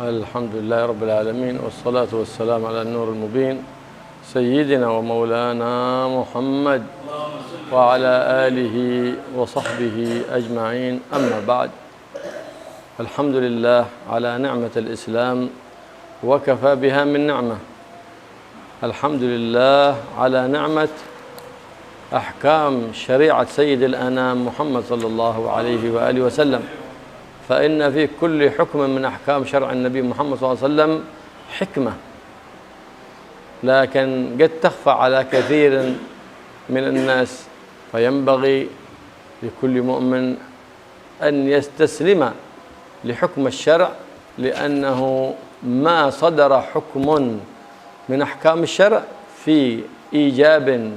الحمد لله رب العالمين، والصلاة والسلام على النور المبين سيدنا ومولانا محمد وعلى آله وصحبه أجمعين. أما بعد، الحمد لله على نعمة الإسلام وكفى بها من نعمة. الحمد لله على نعمة أحكام شريعة سيد الأنام محمد صلى الله عليه وآله وسلم، فإن في كل حكم من أحكام شرع النبي محمد صلى الله عليه وسلم حكمة، لكن قد تخفى على كثير من الناس، فينبغي لكل مؤمن أن يستسلم لحكم الشرع، لأنه ما صدر حكم من أحكام الشرع في إيجاب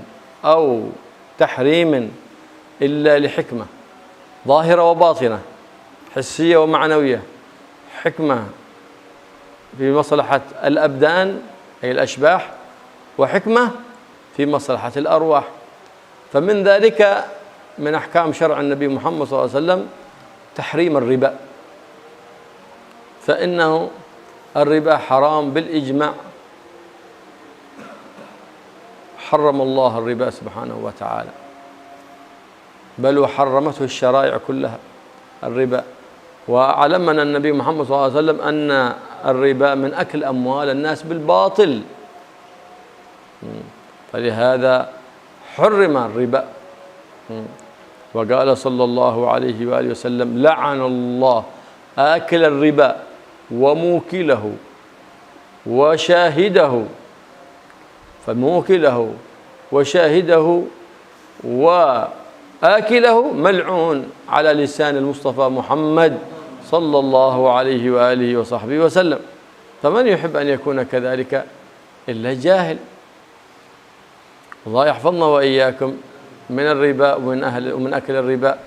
أو تحريم إلا لحكمة ظاهرة وباطنة، حسية ومعنوية. حكمة في مصلحة الأبدان أي الأشباح، وحكمة في مصلحة الأرواح. فمن ذلك من أحكام شرع النبي محمد صلى الله عليه وسلم تحريم الربا، فإنه الربا حرام بالإجماع، حرم الله الربا سبحانه وتعالى، بل وحرمته الشرائع كلها الربا. وعلمنا النبي محمد صلى الله عليه وسلم أن الربا من أكل أموال الناس بالباطل، فلهذا حرم الربا. وقال صلى الله عليه وآله وسلم: لعن الله آكل الربا وموكله وشاهده، فموكله وشاهده وآكله ملعون على لسان المصطفى محمد صلى الله عليه وآله وصحبه وسلم. فمن يحب أن يكون كذلك إلا جاهل؟ الله يحفظنا وإياكم من الربا ومن أكل الربا.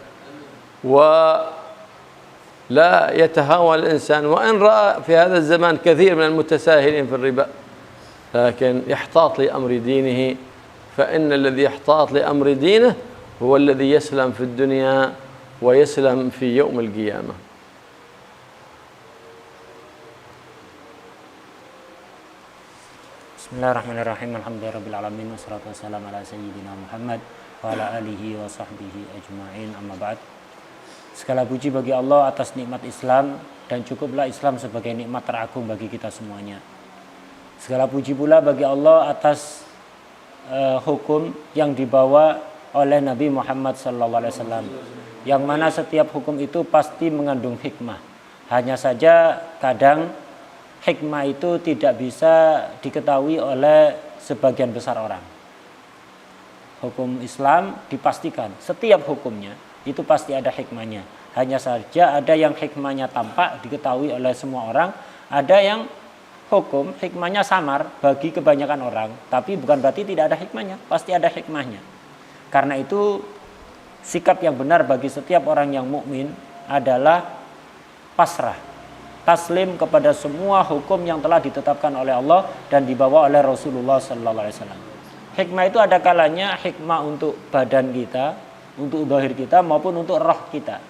ولا يتهاون الإنسان، وإن رأى في هذا الزمان كثير من المتساهلين في الربا، لكن يحتاط لأمر دينه، فإن الذي يحتاط لأمر دينه هو الذي يسلم في الدنيا ويسلم في يوم القيامة. Bismillahirrahmanirrahim. Alhamdulillahirabbil alamin, wassalatu wassalamu ala sayyidina Muhammad wa ala alihi wa sahbihi ajma'in. Amma ba'd. Segala puji bagi Allah atas nikmat Islam, dan cukuplah Islam sebagai nikmat teragung bagi kita semuanya. Segala puji pula bagi Allah atas hukum yang dibawa oleh Nabi Muhammad SAW, yang mana setiap hukum itu pasti mengandung hikmah. Hanya saja kadang hikmah itu tidak bisa diketahui oleh sebagian besar orang. Hukum Islam dipastikan setiap hukumnya itu pasti ada hikmahnya. Hanya saja ada yang hikmahnya tampak diketahui oleh semua orang, ada yang hukum hikmahnya samar bagi kebanyakan orang, tapi bukan berarti tidak ada hikmahnya, pasti ada hikmahnya. Karena itu sikap yang benar bagi setiap orang yang mukmin adalah pasrah, taslim kepada semua hukum yang telah ditetapkan oleh Allah dan dibawa oleh Rasulullah sallallahu alaihi wasallam. Hikmah itu ada kalanya hikmah untuk badan kita, untuk zahir kita, maupun untuk roh kita,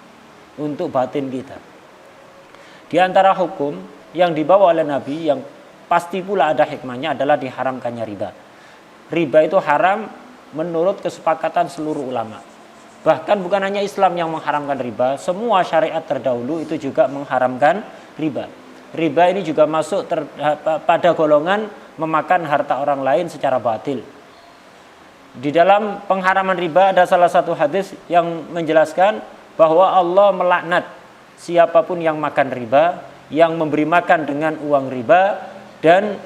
untuk batin kita. Di antara hukum yang dibawa oleh Nabi yang pasti pula ada hikmahnya adalah diharamkannya riba. Riba itu haram menurut kesepakatan seluruh ulama. Bahkan bukan hanya Islam yang mengharamkan riba, semua syariat terdahulu itu juga mengharamkan riba. Riba ini juga masuk pada golongan memakan harta orang lain secara batil. Di dalam pengharaman riba ada salah satu hadis yang menjelaskan bahwa Allah melaknat siapapun yang makan riba, yang memberi makan dengan uang riba, dan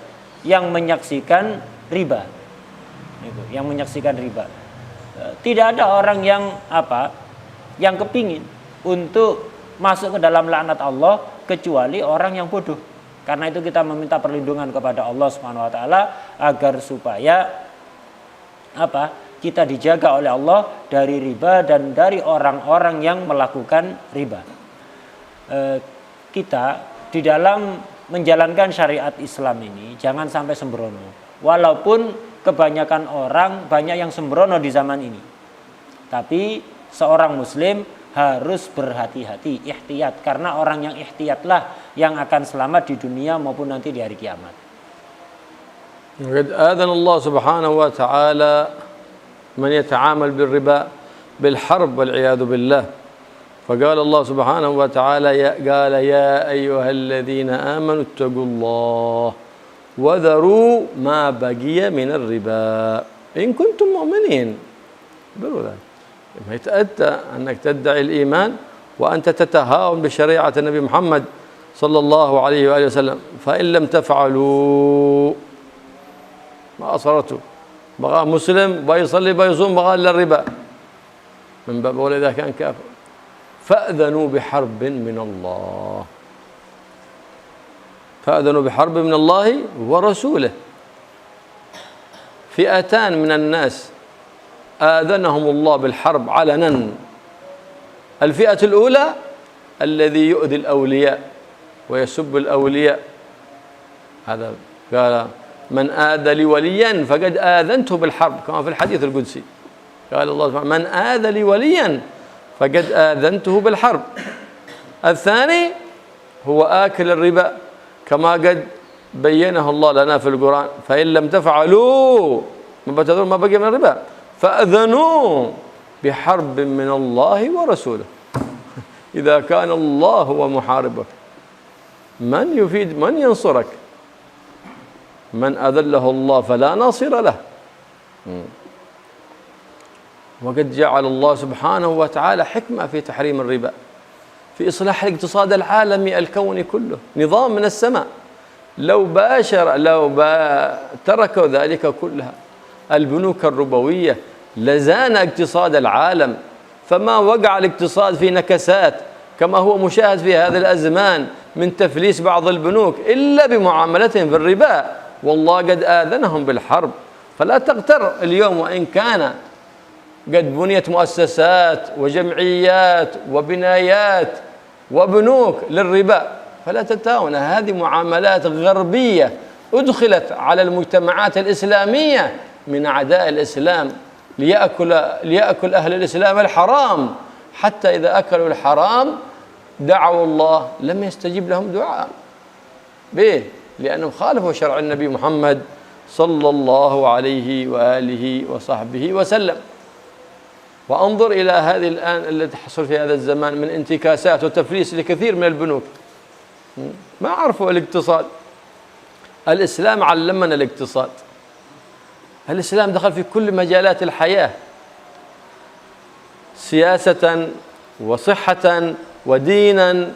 yang menyaksikan riba. Yang menyaksikan riba. Tidak ada orang yang kepingin untuk masuk ke dalam laknat Allah kecuali orang yang bodoh. Karena itu kita meminta perlindungan kepada Allah Subhanahu wa taala agar supaya kita dijaga oleh Allah dari riba dan dari orang-orang yang melakukan riba. Kita di dalam menjalankan syariat Islam ini jangan sampai sembrono. Walaupun kebanyakan orang banyak yang sembrono di zaman ini, tapi seorang muslim harus berhati-hati, ihtiyat, karena orang yang ihtiyatlah yang akan selamat di dunia maupun nanti di hari kiamat. قد آذن الله سبحانه وتعالى من يتعامل بالربا بالحرب والعياذ بالله، فقال الله سبحانه وتعالى قال يا أيها الذين آمنوا اتقوا الله وذروا ما بقي من الربا إن كنتم مؤمنين. ما يتأتى أنك تدعي الإيمان وأنت تتهاون بشريعة النبي محمد صلى الله عليه وآله وسلم، فإن لم تفعلوا ما أصرته بغى مسلم بيصلي بيصوم بغى إلا الربا من باب إذا كان كافر فأذنوا بحرب من الله، فأذنوا بحرب من الله ورسوله. فئتان من الناس آذنهم الله بالحرب علنا. الفئة الأولى الذي يؤذي الأولياء ويسب الأولياء، هذا قال من آذى لي وليا فقد آذنته بالحرب كما في الحديث القدسي، قال الله سبحانه من آذى لي وليا فقد آذنته بالحرب. الثاني هو آكل الربا كما قد بينه الله لنا في القرآن فإن لم تفعلوا ما بقي من الربا فأذنوا بحرب من الله ورسوله. إذا كان الله هو محاربك من يفيد من ينصرك؟ من أذله الله فلا ناصر له. وقد جعل الله سبحانه وتعالى حكمة في تحريم الربا في إصلاح الاقتصاد العالمي الكوني كله، نظام من السماء. لو تركوا ذلك كلها البنوك الربوية لزان اقتصاد العالم، فما وقع الاقتصاد في نكسات كما هو مشاهد في هذه الأزمان من تفليس بعض البنوك إلا بمعاملتهم في الربا. والله قد آذنهم بالحرب. فلا تغتر اليوم وإن كان قد بنيت مؤسسات وجمعيات وبنايات وبنوك للربا، فلا تتهاون، هذه معاملات غربية أدخلت على المجتمعات الإسلامية من أعداء الإسلام ليأكل أهل الإسلام الحرام، حتى إذا أكلوا الحرام دعوا الله لم يستجيب لهم دعاء به، لأنهم خالفوا شرع النبي محمد صلى الله عليه وآله وصحبه وسلم. وانظر إلى هذه الآن التي تحصل في هذا الزمان من انتكاسات وتفليس لكثير من البنوك، ما عرفوا الاقتصاد. الإسلام علمنا الاقتصاد، الإسلام دخل في كل مجالات الحياة سياسة وصحة ودينا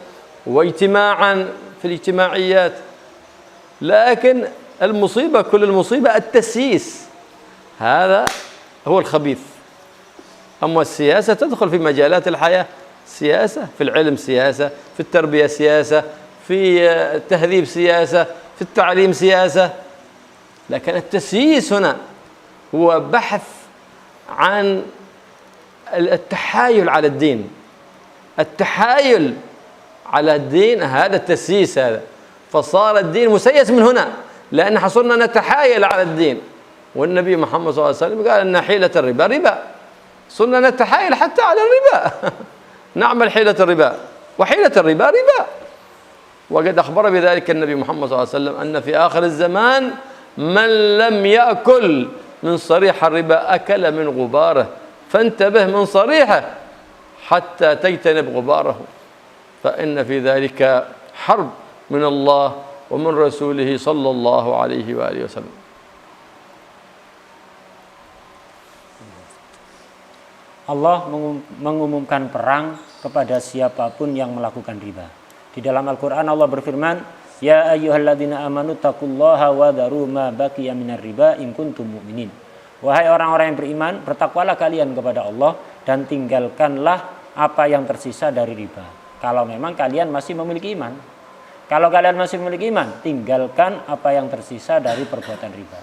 واجتماعا في الاجتماعيات. لكن المصيبة كل المصيبة التسييس، هذا هو الخبيث. أما السياسة تدخل في مجالات الحياة، سياسة في العلم، سياسة في التربية، سياسة في التهذيب، سياسة في التعليم، سياسة. لكن التسييس هنا هو بحث عن التحايل على الدين، التحايل على الدين، هذا التسييس هذا. فصار الدين مسيس من هنا، لأن حصلنا نتحايل على الدين. والنبي محمد صلى الله عليه وسلم قال أن حيلة الربا ربا، صرنا نتحايل حتى على الربا نعمل حيلة الربا، وحيلة الربا ربا. وقد أخبر بذلك النبي محمد صلى الله عليه وسلم أن في آخر الزمان من لم يأكل من صريح الربا أكل من غباره، فانتبه من صريحه حتى تجتنب غباره، فإن في ذلك حرب من الله ومن رسوله صلى الله عليه وآله وسلم. Allah mengumumkan perang kepada siapapun yang melakukan riba. Di dalam Al-Quran Allah berfirman, Ya ayyuhalladzina amanu taqullaha wa dharu ma baqiya minar riba in kuntum mu'minin. Wahai orang-orang yang beriman, bertakwalah kalian kepada Allah dan tinggalkanlah apa yang tersisa dari riba, kalau memang kalian masih memiliki iman. Kalau kalian masih memiliki iman, tinggalkan apa yang tersisa dari perbuatan riba.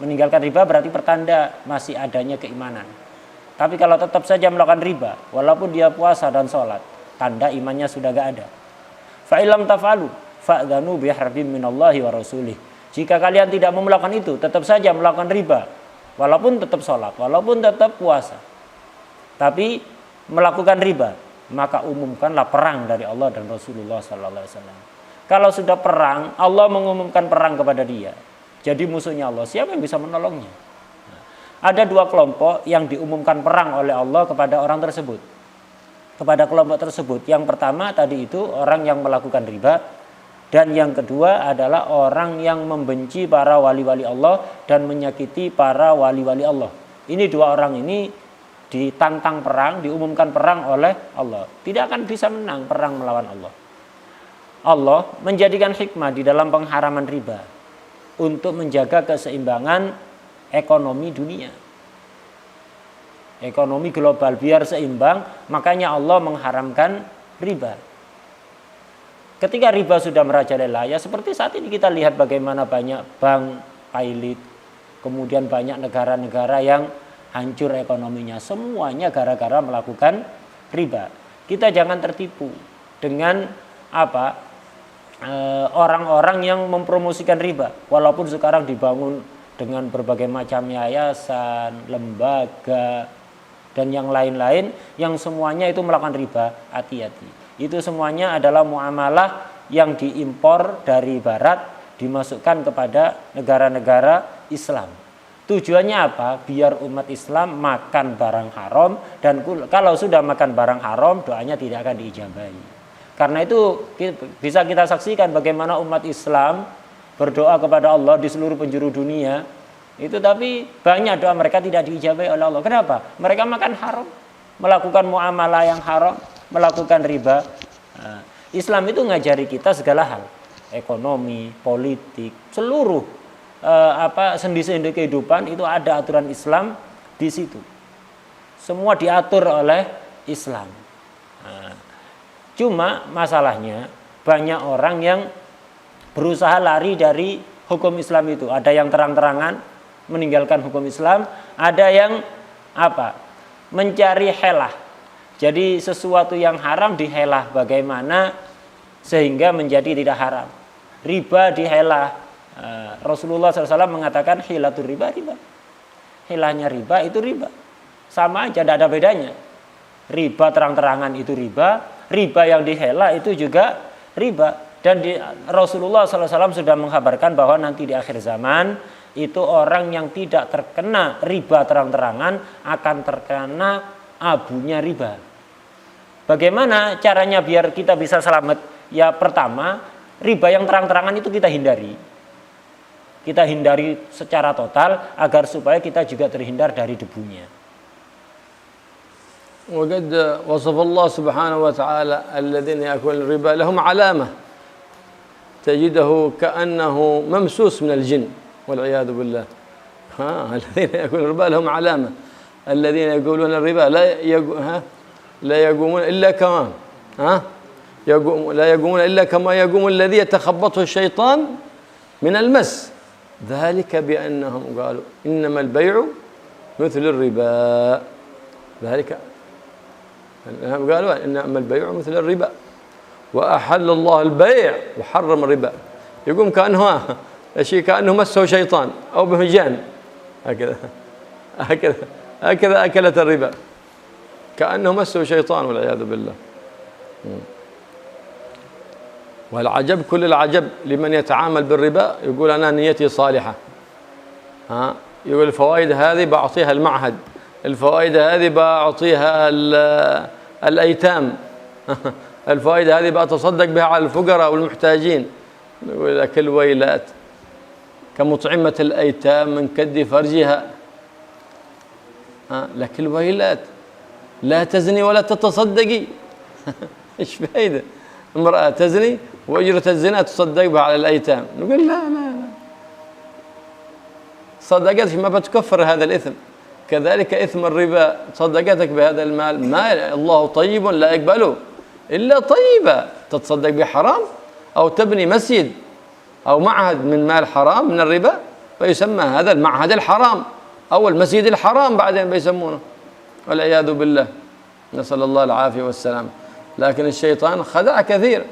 Meninggalkan riba berarti pertanda masih adanya keimanan. Tapi kalau tetap saja melakukan riba, walaupun dia puasa dan sholat, tanda imannya sudah gak ada. Fa'ilam tafalu fa'dhanu biharbim minallahi wa rasulih. Jika kalian tidak mau melakukan itu, tetap saja melakukan riba, walaupun tetap sholat, walaupun tetap puasa, tapi melakukan riba, maka umumkanlah perang dari Allah dan Rasulullah sallallahu alaihi wasallam. Kalau sudah perang, Allah mengumumkan perang kepada dia. Jadi musuhnya Allah, siapa yang bisa menolongnya? Ada dua kelompok yang diumumkan perang oleh Allah kepada orang tersebut. Kepada kelompok tersebut. Yang pertama tadi itu orang yang melakukan riba. Dan yang kedua adalah orang yang membenci para wali-wali Allah dan menyakiti para wali-wali Allah. Ini dua orang ini ditantang perang, diumumkan perang oleh Allah. Tidak akan bisa menang perang melawan Allah. Allah menjadikan hikmah di dalam pengharaman riba untuk menjaga keseimbangan ekonomi dunia. Ekonomi global biar seimbang, makanya Allah mengharamkan riba. Ketika riba sudah merajalela, ya seperti saat ini kita lihat bagaimana banyak bank pailit, kemudian banyak negara-negara yang hancur ekonominya, semuanya gara-gara melakukan riba. Kita jangan tertipu dengan orang-orang yang mempromosikan riba, walaupun sekarang dibangun dengan berbagai macam yayasan, lembaga, dan yang lain-lain yang semuanya itu melakukan riba. Hati-hati, itu semuanya adalah muamalah yang diimpor dari barat, dimasukkan kepada negara-negara Islam. Tujuannya apa? Biar umat Islam makan barang haram, dan kalau sudah makan barang haram, doanya tidak akan diijabahi. Karena itu bisa kita saksikan bagaimana umat Islam berdoa kepada Allah di seluruh penjuru dunia itu, tapi banyak doa mereka tidak diijabahi oleh Allah. Kenapa? Mereka makan haram, melakukan muamalah yang haram, melakukan riba. Nah, Islam itu ngajari kita segala hal, ekonomi, politik, seluruh sendi-sendi kehidupan itu ada aturan Islam di situ. Semua diatur oleh Islam. Nah, cuma masalahnya banyak orang yang berusaha lari dari hukum Islam itu. Ada yang terang-terangan meninggalkan hukum Islam, ada yang mencari helah. Jadi sesuatu yang haram dihelah bagaimana sehingga menjadi tidak haram. Riba dihelah. Rasulullah SAW mengatakan hilatul riba, riba. Hilahnya riba itu riba. Sama aja, tidak ada bedanya. Riba terang-terangan itu riba, riba yang dihela itu juga riba. Dan Rasulullah SAW sudah mengkabarkan bahwa nanti di akhir zaman itu orang yang tidak terkena riba terang-terangan akan terkena abunya riba. Bagaimana caranya biar kita bisa selamat? Ya pertama, riba yang terang-terangan itu kita hindari. Kita hindari secara total agar supaya kita juga terhindar dari debunya. وقد وصف الله سبحانه وتعالى الذين يأكلون الربا لهم علامة تجده كأنه ممسوس من الجن والعياذ بالله. الذين يأكلون الربا لهم علامة. الذين يقولون الربا لا يقومون إلا كما لا يقومون إلا كما يقوم الذي يتخبطه الشيطان من المس. ذلك بأنهم قالوا إنما البيع مثل الربا. ذلك قالوا إنما البيع مثل الربا وأحل الله البيع وحرم الربا. يقوم كأنه مسه شيطان أو بهجان. هكذا أكلت الربا كأنه مسه شيطان والعياذ بالله. والعجب كل العجب لمن يتعامل بالربا يقول أنا نيتي صالحة. يقول الفوائد هذه بعطيها المعهد، الفوائد هذه بعطيها الأيتام، الفوائد هذه بتصدق بها على الفقراء والمحتاجين. يقول لك الويلات كمطعمة الأيتام من كد فرجها. لك الويلات لا تزني ولا تتصدقي. إيش فايدة؟ امرأة تزني وأجرة الزنا تصدق بها على الأيتام. نقول لا صدقتك ما بتكفر هذا الإثم. كذلك إثم الربا، صدقتك بهذا المال ما الله طيب لا يقبله إلا طيبة. تتصدق بحرام أو تبني مسجد أو معهد من مال حرام من الربا فيسمى هذا المعهد الحرام أو المسجد الحرام بعدين بيسمونه والعياذ بالله، نسأل الله العافية والسلام. لكن الشيطان خدع كثير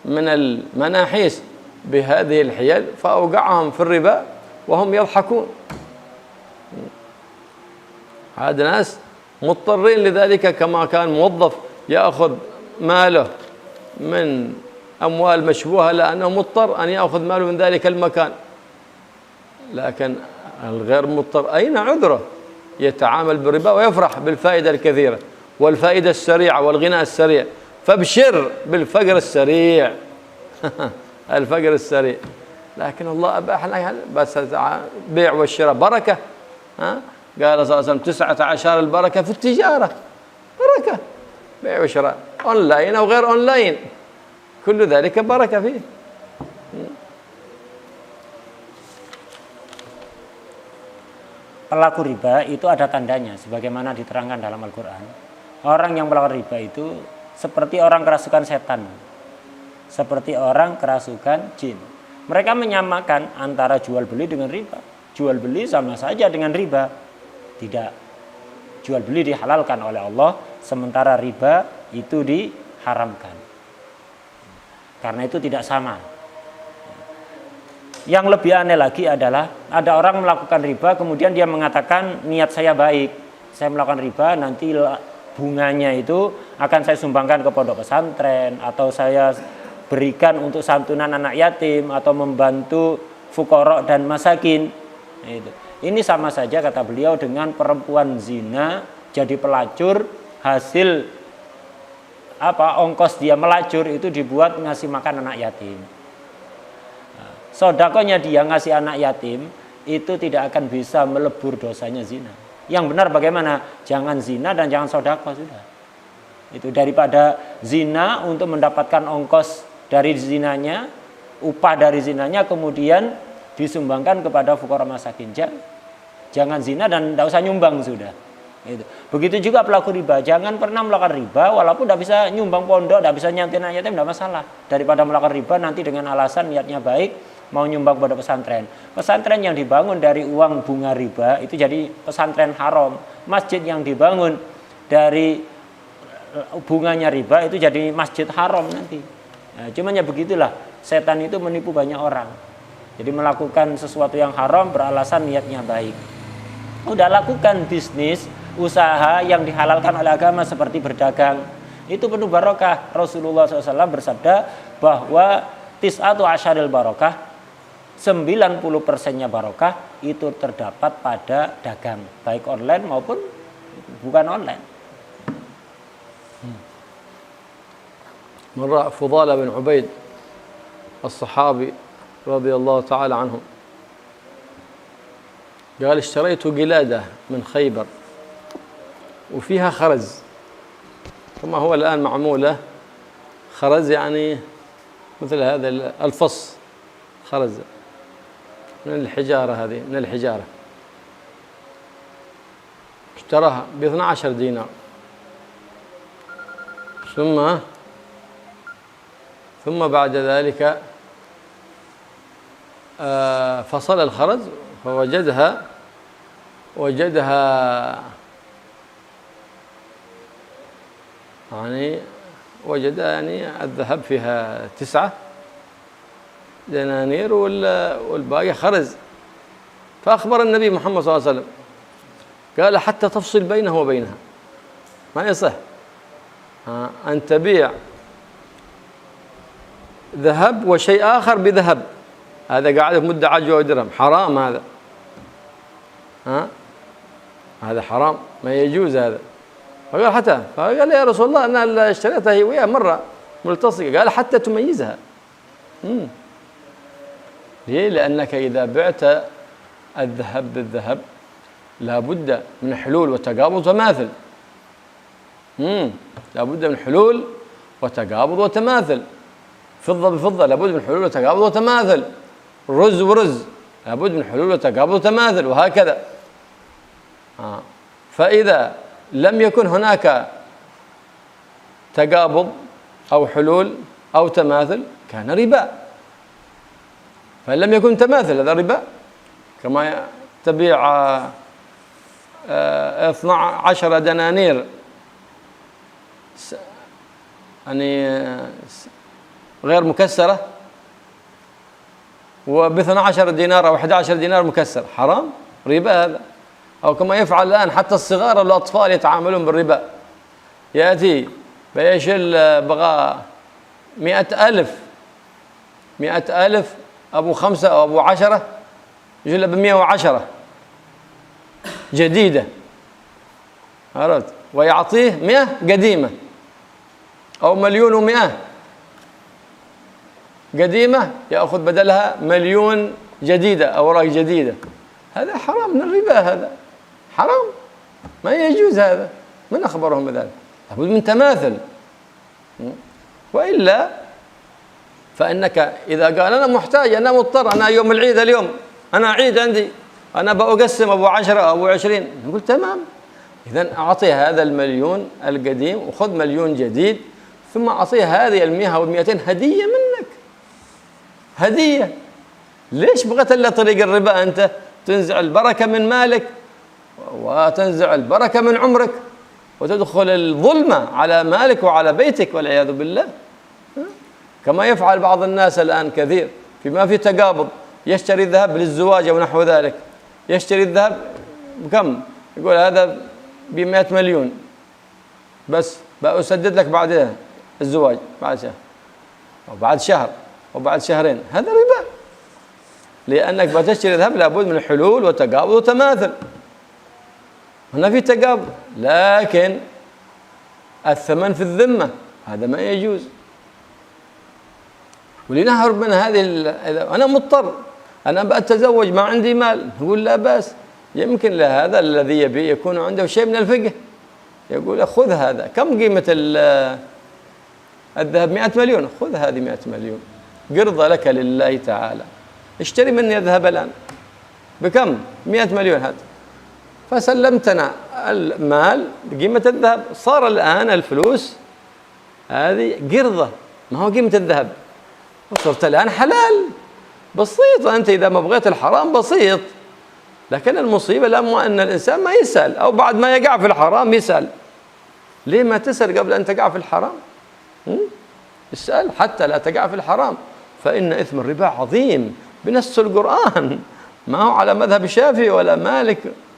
من المناحيس بهذه الحيل فأوقعهم في الربا وهم يضحكون. هذا ناس مضطرين لذلك، كما كان موظف يأخذ ماله من أموال مشبوهة لأنه مضطر أن يأخذ ماله من ذلك المكان. لكن الغير مضطر أين عذره؟ يتعامل بالربا ويفرح بالفائدة الكثيرة والفائدة السريعة والغنى السريع، فابشر بالفقر السريع. الفقر السريع. لكن الله أباح لنا بس بيع والشراء بركة. قال صلى الله عليه وسلم 19 البركة في التجارة، بركة بيع وشراء أونلاين أو غير أونلاين، كل ذلك بركة فيه. Pelaku riba itu ada tandanya sebagaimana diterangkan dalam Al-Quran. Orang yang melakukan riba itu seperti orang kerasukan setan, seperti orang kerasukan jin. Mereka menyamakan antara jual beli dengan riba. Jual beli sama saja dengan riba. Tidak. Jual beli dihalalkan oleh Allah, sementara riba itu diharamkan. Karena itu tidak sama. Yang lebih aneh lagi adalah ada orang melakukan riba kemudian dia mengatakan niat saya baik, saya melakukan riba nanti bunganya itu akan saya sumbangkan ke pondok pesantren atau saya berikan untuk santunan anak yatim atau membantu fuqara dan masakin. Ini sama saja kata beliau dengan perempuan zina jadi pelacur, hasil ongkos dia melacur itu dibuat ngasih makan anak yatim. Sodakonya dia ngasih anak yatim itu tidak akan bisa melebur dosanya zina. Yang benar bagaimana? Jangan zina dan jangan sodako sudah. Itu daripada zina untuk mendapatkan ongkos dari zinanya, upah dari zinanya, kemudian disumbangkan kepada fuqara masakin. Jangan zina dan tidak usah nyumbang sudah. Itu. Begitu juga pelaku riba, jangan pernah melakukan riba walaupun tidak bisa nyumbang pondok, tidak bisa nyantin anak yatim, tidak masalah. Daripada melakukan riba nanti dengan alasan niatnya baik, mau nyumbang pada pesantren. Pesantren yang dibangun dari uang bunga riba itu jadi pesantren haram. Masjid yang dibangun dari bunganya riba itu jadi masjid haram nanti. Nah, cuman ya begitulah, setan itu menipu banyak orang. Jadi melakukan sesuatu yang haram beralasan niatnya baik. Udah lakukan bisnis, usaha yang dihalalkan oleh agama seperti berdagang. Itu penuh barokah. Rasulullah SAW bersabda bahwa tis'atu asyaril barokah, 90%-nya barokah itu terdapat pada dagang, baik online maupun bukan online. مرة فضالة بن عبيد الصحابي رضي الله تعالى عنه قال اشتريت قلادة من خيبر وفيها خرز، كما هو الآن معمولة خرز يعني مثل هذا الفص، خرز من الحجارة، هذه من الحجارة، اشتراها ب12 دينار. ثم بعد ذلك فصل الخرز فوجدها يعني الذهب فيها 9 دنانير والباقي خرز. فأخبر النبي محمد صلى الله عليه وسلم قال حتى تفصل بينه وبينها، ما يصح أن تبيع ذهب وشيء آخر بذهب، هذا قاعد في مدة عجوة ودرهم، حرام هذا. هذا حرام، ما يجوز هذا. فقال يا رسول الله أنا اشتريتها هي وياه مرة ملتصقة. قال حتى تميزها. ليه؟ لأنك إذا بعت الذهب بالذهب لابد من حلول وتقابض وتماثل. لابد من حلول وتقابض وتماثل. فضة بفضة لابد من حلول وتقابض وتماثل. رز ورز لابد من حلول وتقابض وتماثل، وهكذا. فإذا لم يكن هناك تقابض أو حلول أو تماثل كان ربا. فإن لم يكن تماثل هذا ربا، كما تبيع 12 دنانير يعني غير مكسرة و12 دينار أو 11 دينار مكسر، حرام، ربا هذا. أو كما يفعل الآن حتى الصغار والأطفال يتعاملون بالربا. يأتي بيشيل بغى 100,000 أبو 5 أو أبو 10 يجي له ب110 جديدة، عرفت؟ ويعطيه 100 قديمة، أو 1,100,000 قديمة يأخذ بدلها 1,000,000 جديدة، أوراق جديدة. هذا حرام من الربا، هذا حرام، ما يجوز هذا. من أخبرهم بذلك؟ لابد من تماثل، وإلا فإنك إذا قال أنا محتاج، أنا مضطر، أنا يوم العيد اليوم أنا عيد عندي، أنا بقسم أبو 10 أو أبو 20، نقول تمام، إذن أعطيه هذا 1,000,000 القديم وخذ 1,000,000 جديد، ثم أعطيه هذه 100 أو 200 هدية منك، هدية. ليش بغيت إلا طريق الربا؟ أنت تنزع البركة من مالك وتنزع البركة من عمرك وتدخل الظلمة على مالك وعلى بيتك والعياذ بالله. كما يفعل بعض الناس الآن كثير فيما في تقابض، يشتري الذهب للزواج أو نحو ذلك، يشتري الذهب بكم؟ يقول هذا ب100 مليون، بس بأسدد لك بعد الزواج، بعد شهر أو بعد شهر أو بعد شهرين. هذا ربا، لأنك بتشتري ذهب لابد من حلول وتقابض وتماثل. هنا في تقابض، لكن الثمن في الذمة، هذا ما يجوز. ولنهرب من هذه أنا مضطر، أنا بأتزوج ما عندي مال، نقول لا بأس. يمكن لهذا الذي يبي يكون عنده شيء من الفقه، يقول خذ هذا، كم قيمة الذهب؟ 100 مليون، خذ هذه 100 مليون قرضة لك لله تعالى، اشتري مني الذهب الآن بكم؟ 100 مليون هذا. فسلمتنا المال بقيمة الذهب، صار الآن الفلوس هذه قرضة، ما هو قيمة الذهب، وصرت الآن حلال بسيط. أنت إذا ما بغيت الحرام بسيط، لكن المصيبة لما أن الإنسان ما يسأل، أو بعد ما يقع في الحرام يسأل. ليه ما تسأل قبل أن تقع في الحرام؟ اسأل حتى لا تقع في الحرام، فإن إثم الربا عظيم بنص القرآن، ما هو على مذهب الشافعي ولا مالك،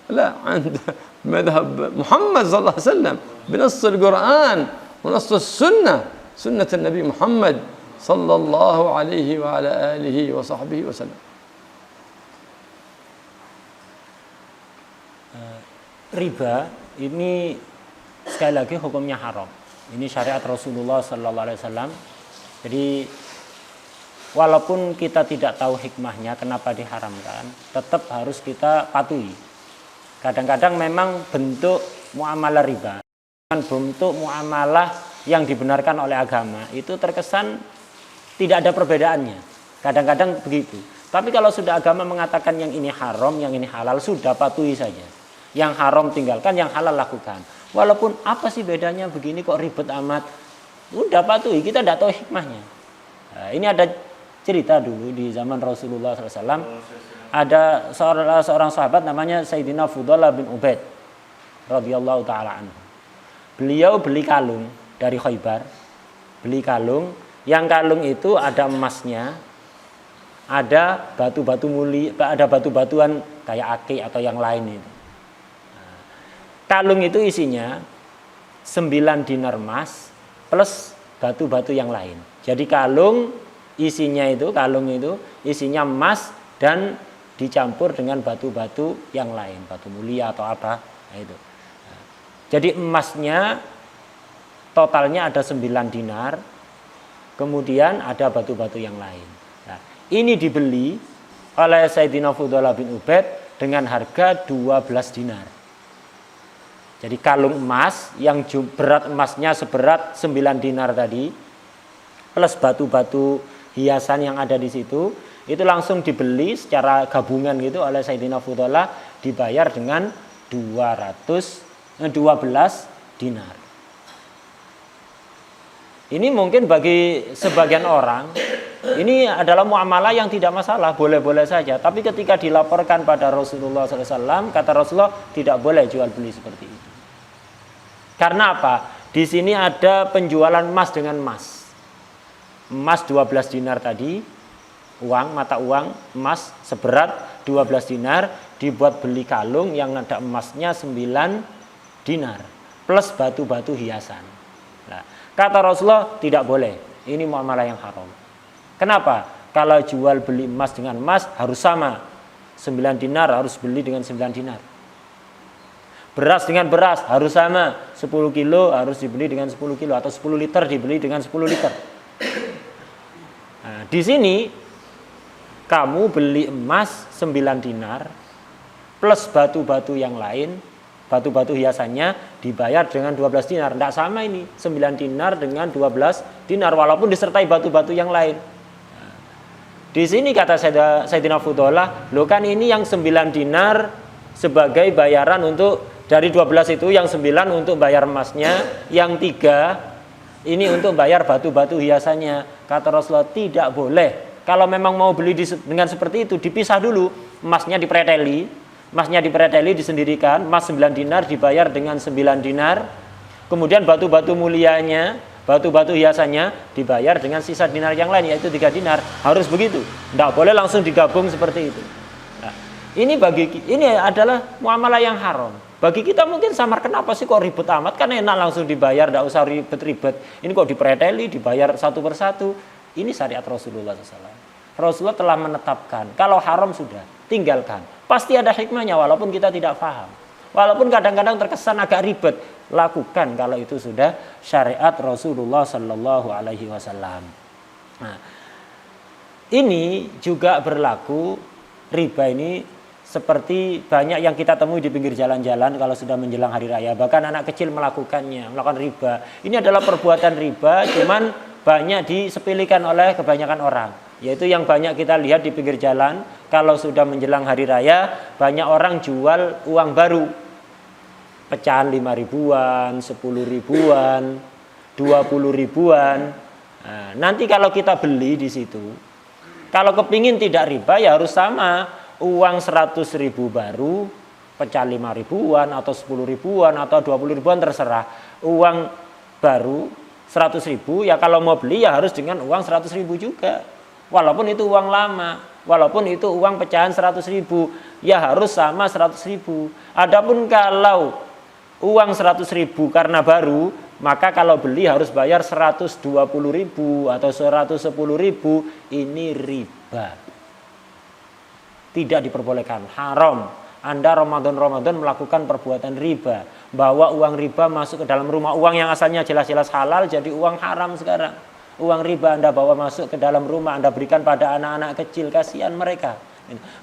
لا، عند مذهب محمد صلى الله عليه وسلم بنص القرآن ونص السنة، سنة النبي محمد صلى الله عليه وعلى آله وصحبه وسلم. Riba ini sekali lagi hukumnya haram. Ini syariat Rasulullah Sallallahu Alaihi Wasallam. Jadi walaupun kita tidak tahu hikmahnya kenapa diharamkan, tetap harus kita patuhi. Kadang-kadang memang bentuk muamalah riba, bentuk muamalah yang dibenarkan oleh agama itu terkesan tidak ada perbedaannya. Kadang-kadang begitu. Tapi kalau sudah agama mengatakan yang ini haram, yang ini halal, sudah patuhi saja. Yang haram tinggalkan, yang halal lakukan. Walaupun apa sih bedanya begini kok ribet amat, udah patuhi, kita tidak tahu hikmahnya. Nah, ini ada cerita dulu di zaman Rasulullah SAW. Ada seorang sahabat namanya Sayyidina Fudalah bin Ubaid radhiyallahu taala anhu. Beliau beli kalung dari Khaybar, beli kalung. Yang kalung itu ada emasnya, ada batu-batu mulia, ada batu-batuan kayak akik atau yang lain itu. Kalung itu isinya 9 dinar emas plus batu-batu yang lain. Jadi kalung itu isinya emas dan dicampur dengan batu-batu yang lain, batu mulia atau apa. Nah, itu. Jadi emasnya totalnya ada 9 dinar, kemudian ada batu-batu yang lain. Nah, ini dibeli oleh Sayyidina Fudalah bin Ubaid dengan harga 12 dinar. Jadi kalung emas yang berat emasnya seberat 9 dinar tadi plus batu-batu hiasan yang ada di situ, itu langsung dibeli secara gabungan gitu oleh Sayyidina Fudalah, dibayar dengan 12 dinar. Ini mungkin bagi sebagian orang ini adalah muamalah yang tidak masalah, boleh-boleh saja. Tapi ketika dilaporkan pada Rasulullah SAW, kata Rasulullah tidak boleh jual beli seperti itu. Karena apa? Di sini ada penjualan emas dengan emas. Emas 12 dinar tadi, mata uang emas seberat 12 dinar dibuat beli kalung yang ada emasnya 9 dinar plus batu-batu hiasan. Nah, kata Rasulullah tidak boleh. Ini muamalah yang haram. Kenapa? Kalau jual beli emas dengan emas harus sama. 9 dinar harus beli dengan 9 dinar. Beras dengan beras harus sama. 10 kilo harus dibeli dengan 10 kilo. Atau 10 liter dibeli dengan 10 liter. Nah, di sini kamu beli emas 9 dinar plus batu-batu yang lain, batu-batu hiasannya dibayar dengan 12 dinar. Tidak sama ini, 9 dinar dengan 12 dinar walaupun disertai batu-batu yang lain. Nah, di sini kata Sayyidina Fudhalah, loh kan ini yang 9 dinar sebagai bayaran untuk dari 12 itu yang 9 untuk bayar emasnya, yang 3 ini untuk bayar batu-batu hiasannya. Kata Rasulullah tidak boleh. Kalau memang mau beli dengan seperti itu, dipisah dulu. Emasnya dipreteli, disendirikan. Emas 9 dinar dibayar dengan 9 dinar. Kemudian batu-batu mulianya, batu-batu hiasannya dibayar dengan sisa dinar yang lain, yaitu 3 dinar. Harus begitu. Tidak boleh langsung digabung seperti itu. Nah, ini adalah muamalah yang haram. Bagi kita mungkin samar, kenapa sih kok ribet amat? Kan enak langsung dibayar, tidak usah ribet-ribet. Ini kok dipreteli, dibayar satu persatu. Ini syariat Rasulullah SAW. Rasulullah telah menetapkan, kalau haram sudah, tinggalkan. Pasti ada hikmahnya walaupun kita tidak paham. Walaupun kadang-kadang terkesan agak ribet, lakukan kalau itu sudah syariat Rasulullah SAW. Nah, ini juga berlaku, riba ini seperti banyak yang kita temui di pinggir jalan-jalan kalau sudah menjelang hari raya. Bahkan anak kecil melakukan riba. Ini adalah perbuatan riba, cuman banyak disepelekan oleh kebanyakan orang. Yaitu yang banyak kita lihat di pinggir jalan, kalau sudah menjelang hari raya, banyak orang jual uang baru. Pecahan 5 ribuan, 10 ribuan, 20 ribuan. Nah, nanti kalau kita beli di situ, kalau kepingin tidak riba ya harus sama. Uang 100 ribu baru, pecahan 5 ribuan, atau 10 ribuan, atau 20 ribuan terserah. Uang baru 100 ribu, ya kalau mau beli ya harus dengan uang 100 ribu juga. Walaupun itu uang lama, walaupun itu uang pecahan 100 ribu, ya harus sama 100 ribu. Adapun kalau uang 100 ribu karena baru, maka kalau beli harus bayar 120 ribu atau 110 ribu, ini riba. Tidak diperbolehkan, haram. Anda Ramadan melakukan perbuatan riba, bawa uang riba masuk ke dalam rumah. Uang yang asalnya jelas-jelas halal jadi uang haram sekarang. Uang riba Anda bawa masuk ke dalam rumah, Anda berikan pada anak-anak kecil, kasihan mereka.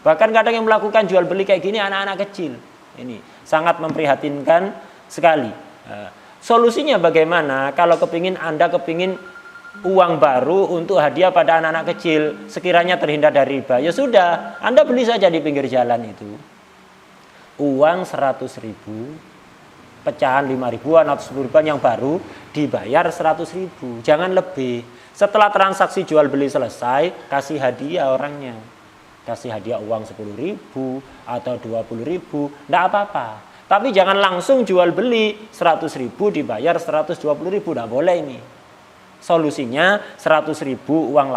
Bahkan kadang yang melakukan jual beli kayak gini anak-anak kecil. Ini sangat memprihatinkan sekali. Solusinya bagaimana? Kalau Anda kepingin uang baru untuk hadiah pada anak-anak kecil, sekiranya terhindar dari riba, ya sudah, Anda beli saja di pinggir jalan itu. Uang 100 ribu, pecahan 5 ribuan atau 10 ribuan yang baru, dibayar 100 ribu, jangan lebih. Setelah transaksi jual beli selesai, kasih hadiah orangnya. Kasih hadiah uang 10 ribu atau 20 ribu, tidak apa-apa. Tapi jangan langsung jual beli 100 ribu dibayar 120 ribu, tidak boleh ini. Solusinya 100 ribu uang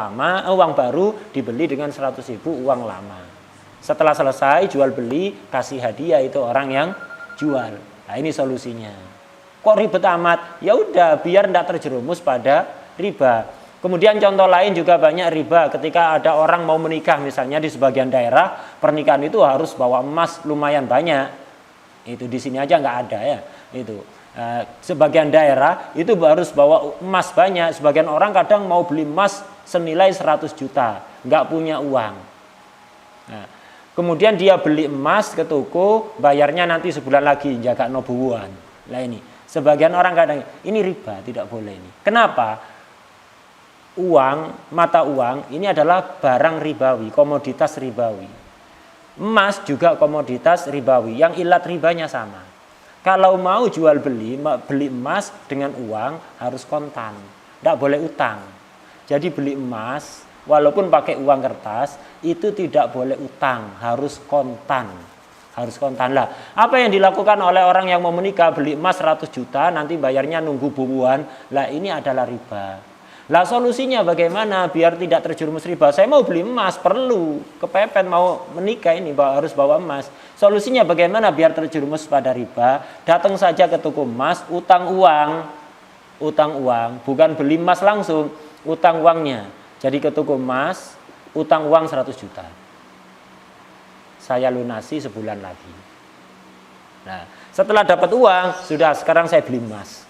baru dibeli dengan 100 ribu uang lama. Setelah selesai jual beli, kasih hadiah itu orang yang jual. Nah, ini solusinya. Kok ribet amat? Ya udah, biar tidak terjerumus pada riba. Kemudian contoh lain juga banyak riba. Ketika ada orang mau menikah, misalnya di sebagian daerah, pernikahan itu harus bawa emas lumayan banyak. Itu di sini aja nggak ada ya. Itu. Sebagian daerah itu harus bawa emas banyak. Sebagian orang kadang mau beli emas senilai 100 juta, nggak punya uang. Nah, kemudian dia beli emas ke toko, bayarnya nanti sebulan lagi, jaga nobuwan. Nah ini, sebagian orang kadang ini riba, tidak boleh ini. Kenapa? Mata uang ini adalah barang ribawi, komoditas ribawi. Emas juga komoditas ribawi, yang ilat ribanya sama. Kalau mau jual beli emas dengan uang harus kontan, tidak boleh utang. Jadi beli emas walaupun pakai uang kertas itu tidak boleh utang, harus kontan. Harus kontan lah. Apa yang dilakukan oleh orang yang mau menikah, beli emas 100 juta nanti bayarnya nunggu bubuan, lah ini adalah riba. Lah solusinya bagaimana biar tidak terjerumus riba? Saya mau beli emas, perlu kepepet mau menikah ini harus bawa emas. Solusinya bagaimana biar terjerumus pada riba? Datang saja ke toko emas, utang uang, bukan beli emas langsung, utang uangnya. Jadi ke toko emas, utang uang 100 juta. Saya lunasi sebulan lagi. Nah, setelah dapat uang, sudah sekarang saya beli emas.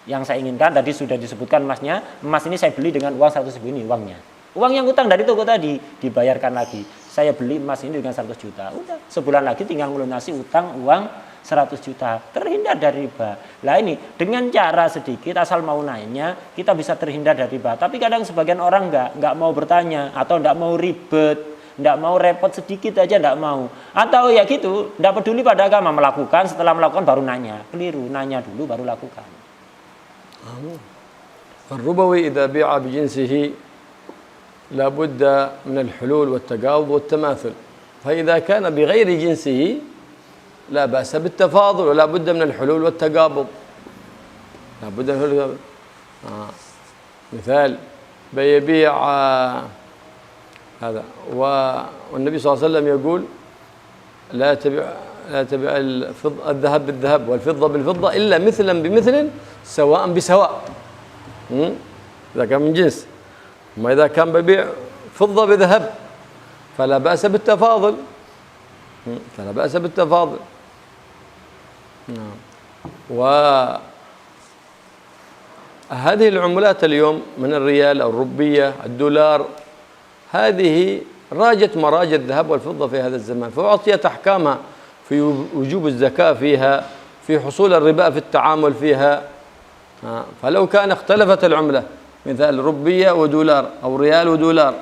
Yang saya inginkan tadi sudah disebutkan emasnya. Emas ini saya beli dengan uang 100 ribu ini uangnya. Uang yang utang dari toko tadi dibayarkan lagi. Saya beli emas ini dengan 100 juta. Udah, sebulan lagi tinggal melunasi utang uang 100 juta. Terhindar dari riba. Lah ini dengan cara sedikit asal mau naiknya kita bisa terhindar dari riba. Tapi kadang sebagian orang enggak mau bertanya atau enggak mau ribet, enggak mau repot sedikit aja enggak mau. Atau ya gitu, enggak peduli pada agama, melakukan, setelah melakukan baru nanya. Keliru, nanya dulu baru lakukan. الربوي إذا بيع بجنسه لا بد من الحلول والتقابض والتماثل، فإذا كان بغير جنسه لا بأس بالتفاضل ولا بد من الحلول والتقابض. لا بد من الحلول والتقابض. مثال بيبيع هذا والنبي صلى الله عليه وسلم يقول لا تبيع الذهب بالذهب والفضة بالفضة إلا مثلا بمثل سواء بسواء. إذا كان من جنس. أما إذا كان ببيع فضة بذهب فلا بأس بالتفاضل. فلا بأس بالتفاضل. وهذه العملات اليوم من الريال أو الروبية الدولار هذه راجت مراج الذهب والفضة في هذا الزمان، فأعطيت أحكامها في وجوب الزكاة فيها، في حصول الربا في التعامل فيها. فلو كان اختلفت العملة مثال روبية ودولار أو ريال ودولار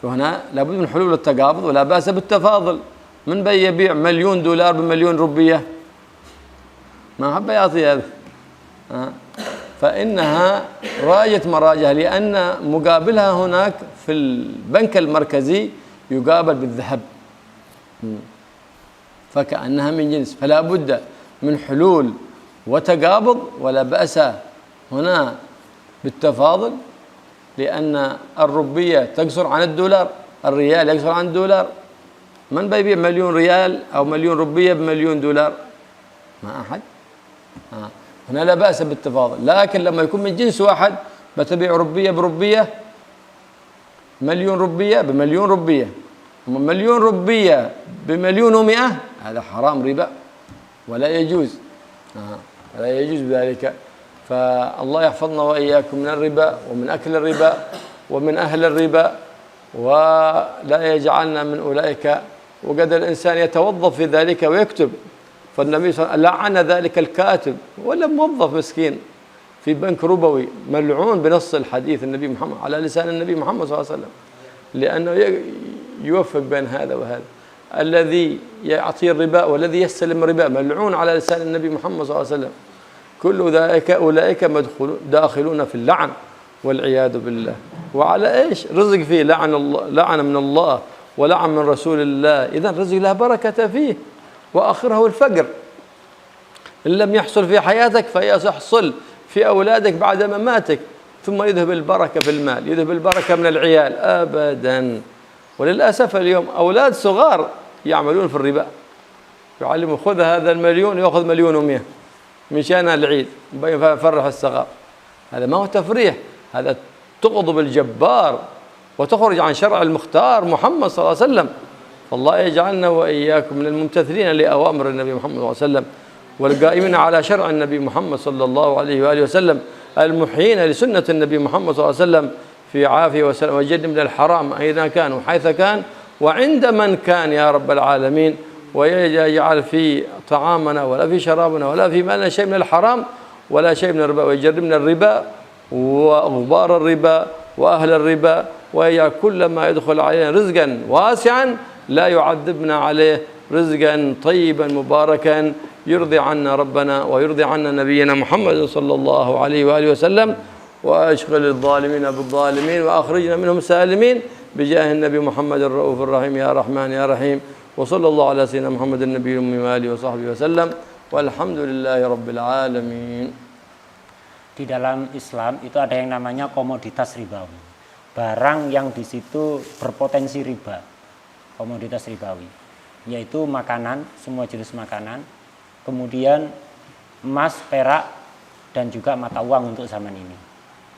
فهنا لابد من حلول التقابض ولا بأس بالتفاضل. من يبيع مليون دولار بمليون روبية؟ ما حب يعطي هذا. فإنها راجت مراجها لأن مقابلها هناك في البنك المركزي يقابل بالذهب فكأنها من جنس، فلا بد من حلول وتقابض ولا بأس هنا بالتفاضل لأن الروبية تقصر عن الدولار، الريال يقصر عن الدولار. من بيبيع مليون ريال أو مليون روبية بمليون دولار؟ ما أحد. هنا لا بأس بالتفاضل، لكن لما يكون من جنس واحد بتبيع روبية بروبية، مليون روبية بمليون روبية، مليون روبية بمليون ومئة، هذا حرام ربا ولا يجوز. ولا يجوز ذلك. فالله يحفظنا وإياكم من الربا ومن أكل الربا ومن أهل الربا ولا يجعلنا من أولئك. وقد الإنسان يتوظف في ذلك ويكتب، فالنبي صلى الله عليه وسلم لعن ذلك الكاتب ولا موظف مسكين في بنك ربوي ملعون بنص الحديث النبي محمد على لسان النبي محمد صلى الله عليه وسلم، لأنه يوفق بين هذا وهذا. الذي يعطي الربا والذي يستلم الربا ملعون على لسان النبي محمد صلى الله عليه وسلم. كل ذلك أولئك داخلون في اللعن والعياذ بالله. وعلى إيش؟ رزق فيه لعن الله، لعن من الله ولعن من رسول الله. إذن رزق لا بركة فيه وآخره الفقر. إن لم يحصل في حياتك فيحصل في أولادك بعد مماتك، ثم يذهب البركة في المال، يذهب البركة من العيال أبدا. وللأسف اليوم أولاد صغار يعملون في الربا، يعلموا خذ هذا المليون يأخذ مليون ومئة مشان العيد يفرح الصغار. هذا ما هو تفريح، هذا تغضب الجبار وتخرج عن شرع المختار محمد صلى الله عليه وسلم. فالله يجعلنا وإياكم من الممتثلين لأوامر النبي محمد صلى الله عليه وسلم والقائمين على شرع النبي محمد صلى الله عليه وآله وسلم، المحيين لسنة النبي محمد صلى الله عليه وسلم في عافية وسلام، وجد من الحرام أين كان وحيث كان وعند من كان يا رب العالمين. ويجعل في طعامنا ولا في شرابنا ولا في مالنا شيء من الحرام ولا شيء من الربا، ويجربنا الربا وغبار الربا وأهل الربا، ويجعل كل ما يدخل علينا رزقا واسعا لا يعذبنا عليه، رزقا طيبا مباركا يرضي عنا ربنا ويرضي عنا نبينا محمد صلى الله عليه وآله وسلم، وأشغل الظالمين بالظالمين وأخرجنا منهم سالمين بجاه النبي محمد الرؤوف الرحيم يا رحمن يا رحيم. وصلى الله على سيدنا محمد النبي الأمي وآله وصحبه وسلم، والحمد لله رب العالمين. di dalam Islam itu ada yang namanya komoditas ribawi. Barang yang di situ berpotensi riba. Komoditas ribawi. Yaitu makanan, semua jenis makanan. Kemudian emas, perak, dan juga mata uang untuk zaman ini.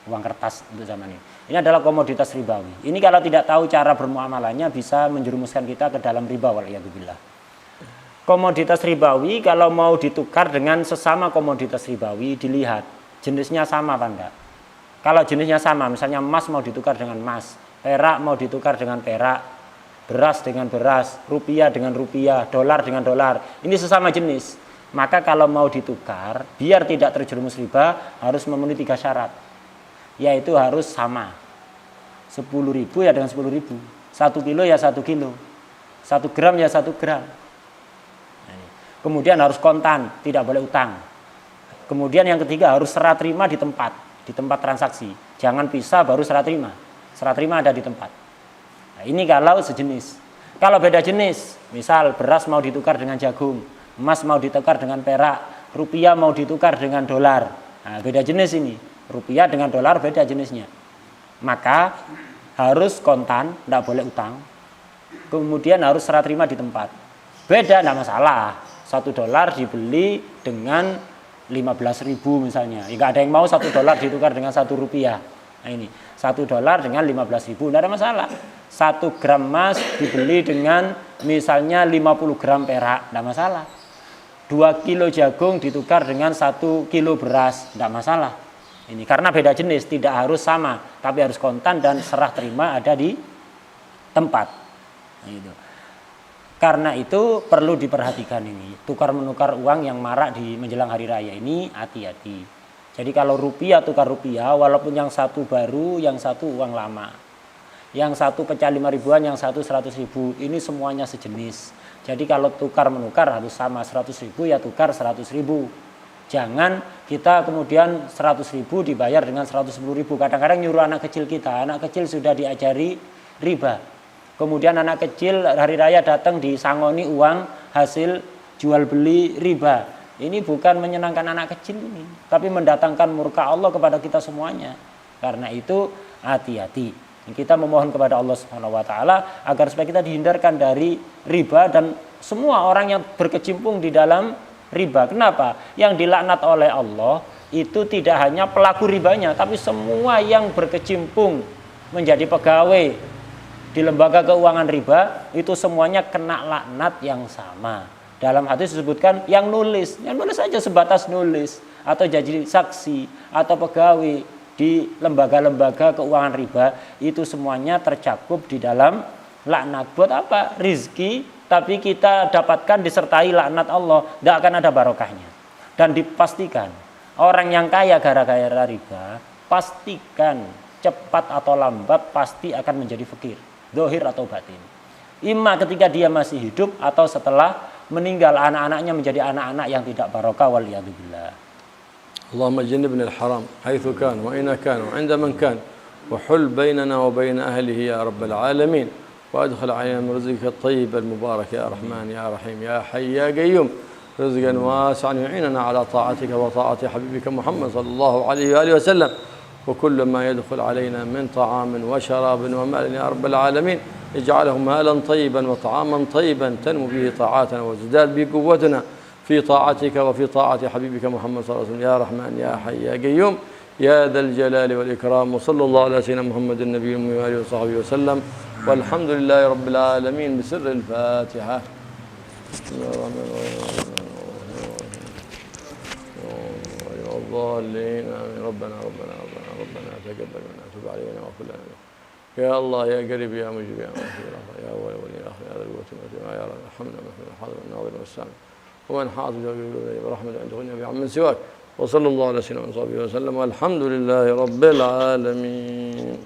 Uang kertas untuk zaman ini. Ini adalah komoditas ribawi. Ini kalau tidak tahu cara bermuamalahnya bisa menjerumuskan kita ke dalam riba waliyadzubillah. Komoditas ribawi kalau mau ditukar dengan sesama komoditas ribawi dilihat jenisnya sama apa enggak. Kalau jenisnya sama, misalnya emas mau ditukar dengan emas, perak mau ditukar dengan perak, beras dengan beras, rupiah dengan rupiah, dolar dengan dolar. Ini sesama jenis. Maka kalau mau ditukar, biar tidak terjerumus riba harus memenuhi 3 syarat. Yaitu harus sama. 10.000 ya dengan 10.000. 1 kilo ya 1 kilo. 1 gram ya 1 gram. Kemudian harus kontan, tidak boleh utang. Kemudian yang ketiga harus serah terima di tempat transaksi. Jangan pisah baru serah terima. Serah terima ada di tempat. Nah, ini kalau sejenis. Kalau beda jenis, misal beras mau ditukar dengan jagung, emas mau ditukar dengan perak, rupiah mau ditukar dengan dolar. Nah, beda jenis ini. Rupiah dengan dolar beda jenisnya. Maka harus kontan, tidak boleh utang. Kemudian harus serah terima di tempat. Beda, tidak masalah. $1 dibeli dengan 15.000 misalnya. Tidak ada yang mau $1 ditukar dengan Rp1. Nah ini, $1 dengan 15.000, tidak ada masalah. 1 gram emas dibeli dengan misalnya 50 gram perak, tidak masalah. 2 kilo jagung ditukar dengan 1 kilo beras, tidak masalah. Ini karena beda jenis, tidak harus sama, tapi harus kontan dan serah terima ada di tempat. Nah, karena itu perlu diperhatikan ini, tukar menukar uang yang marak di menjelang hari raya ini hati-hati. Jadi kalau rupiah tukar rupiah, walaupun yang satu baru, yang satu uang lama, yang satu pecah 5 ribuan, yang satu 100.000, ini semuanya sejenis. Jadi kalau tukar menukar harus sama, 100.000 ya tukar 100.000. Jangan kita kemudian 100.000 dibayar dengan 110.000. Kadang-kadang nyuruh anak kecil kita, anak kecil sudah diajari riba. Kemudian anak kecil hari raya datang disangoni uang hasil jual beli riba. Ini bukan menyenangkan anak kecil ini, tapi mendatangkan murka Allah kepada kita semuanya. Karena itu hati-hati. Kita memohon kepada Allah Subhanahu wa taala agar supaya kita dihindarkan dari riba dan semua orang yang berkecimpung di dalam riba. Kenapa? Yang dilaknat oleh Allah itu tidak hanya pelaku ribanya, tapi semua yang berkecimpung menjadi pegawai di lembaga keuangan riba itu semuanya kena laknat yang sama. Dalam hadis disebutkan yang nulis saja sebatas nulis atau jadi saksi atau pegawai di lembaga-lembaga keuangan riba itu semuanya tercakup di dalam laknat. Buat apa? Rizki tapi kita dapatkan disertai laknat Allah, tidak akan ada barokahnya. Dan dipastikan orang yang kaya gara-gara riba, pastikan cepat atau lambat pasti akan menjadi fakir, zahir atau batin. Imma ketika dia masih hidup atau setelah meninggal, anak-anaknya menjadi anak-anak yang tidak barokah waliyadzubillah. Allahumma jannibna al-haram haitsu kan wa aina kan wa 'inda man kan wa hul bainana wa bain ahlihi ya rabbal alamin. وأدخل علينا من رزقك الطيب المبارك يا رحمن يا رحيم يا حي يا قيوم رزقا واسعا يعيننا على طاعتك وطاعة حبيبك محمد صلى الله عليه وآله وسلم وكل ما يدخل علينا من طعام وشراب ومال يا رب العالمين اجعله مالا طيبا وطعاما طيبا تنمو به طاعاتنا وتزداد به قوتنا في طاعتك وفي طاعة حبيبك محمد صلى الله عليه وسلم يا رحمن يا حي يا قيوم يا ذا الجلال والإكرام وصلى الله على سيدنا محمد النبي وآله وصحبه وسلم والحمد لله رب العالمين بسر الفاتحة. الضالين آمين. ربنا تقبل منا تب علينا واغفر لنا يا الله يا قريب يا مجيب يا مغفر يا أول والآخر يا ذا القوة والمتين يا رب ارحمنا من الحاضر والناظر والسامع ومن حاضر برحمة عند غنى بعمل سواك وصلى الله على سيدنا محمد وصحبه وسلم والحمد لله رب العالمين.